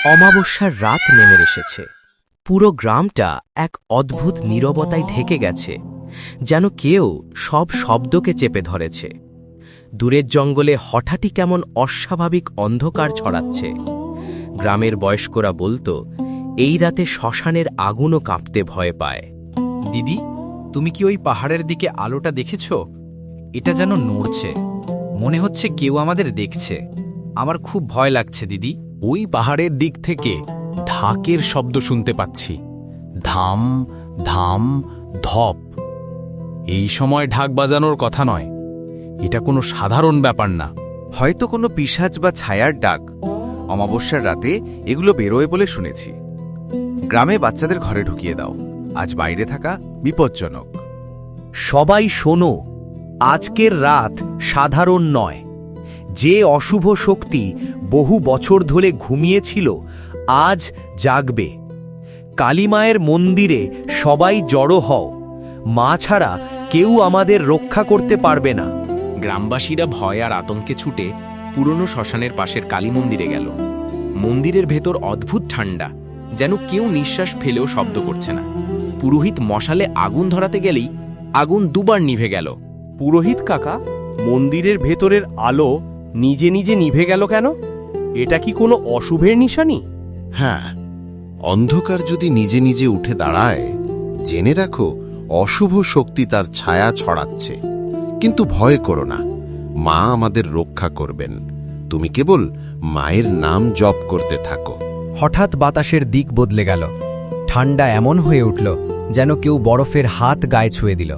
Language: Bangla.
অমাবস্যার রাত নেমে এসেছে। পুরো গ্রামটা এক অদ্ভুত নীরবতায় ঢেকে গেছে, যেন কেউ সব শব্দকে চেপে ধরেছে। দূরের জঙ্গলে হঠাৎই কেমন অস্বাভাবিক অন্ধকার ছড়াচ্ছে। গ্রামের বয়স্করা বলতো, এই রাতে শ্মশানের আগুনও কাঁপতে ভয় পায়। দিদি, তুমি কি ওই পাহাড়ের দিকে আলোটা দেখেছ? এটা যেন নড়ছে, মনে হচ্ছে কেউ আমাদের দেখছে। আমার খুব ভয় লাগছে দিদি। ওই পাহাড়ের দিক থেকে ঢাকের শব্দ শুনতে পাচ্ছি, ধাম ধাম ধপ। এই সময় ঢাক বাজানোর কথা নয়, এটা কোনো সাধারণ ব্যাপার না। হয়তো কোনো পিশাচ বা ছায়ার ডাক। অমাবস্যার রাতে এগুলো বেরোয় বলে শুনেছি। গ্রামে বাচ্চাদের ঘরে ঢুকিয়ে দাও, আজ বাইরে থাকা বিপজ্জনক। সবাই শোনো, আজকের রাত সাধারণ নয়। যে অশুভ শক্তি বহু বছর ধরে ঘুমিয়েছিল আজ জাগবে। কালীমায়ের মন্দিরে সবাই জড়ো হও, মা ছাড়া কেউ আমাদের রক্ষা করতে পারবে না। গ্রামবাসীরা ভয় আর আতঙ্কে ছুটে পুরনো শ্মশানের পাশের কালী মন্দিরে গেল। মন্দিরের ভেতর অদ্ভুত ঠান্ডা, যেন কেউ নিঃশ্বাস ফেলেও শব্দ করছে না। পুরোহিত মশালে আগুন ধরাতে গেলেই আগুন দুবার নিভে গেল। পুরোহিত কাকা, মন্দিরের ভেতরের আলো নিজে নিজে নিভে গেল কেন? এটা কি কোনো অশুভের নিশানি? হ্যাঁ, অন্ধকার যদি নিজে নিজে উঠে দাঁড়ায়, জেনে রাখো অশুভ শক্তি তার ছায়া ছড়াচ্ছে। কিন্তু ভয় করো না, মা আমাদের রক্ষা করবেন। তুমি কেবল মায়ের নাম জপ করতে থাকো। হঠাৎ বাতাসের দিক বদলে গেল। ঠান্ডা এমন হয়ে উঠল যেন কেউ বরফের হাত গায়ে ছুঁয়ে দিল।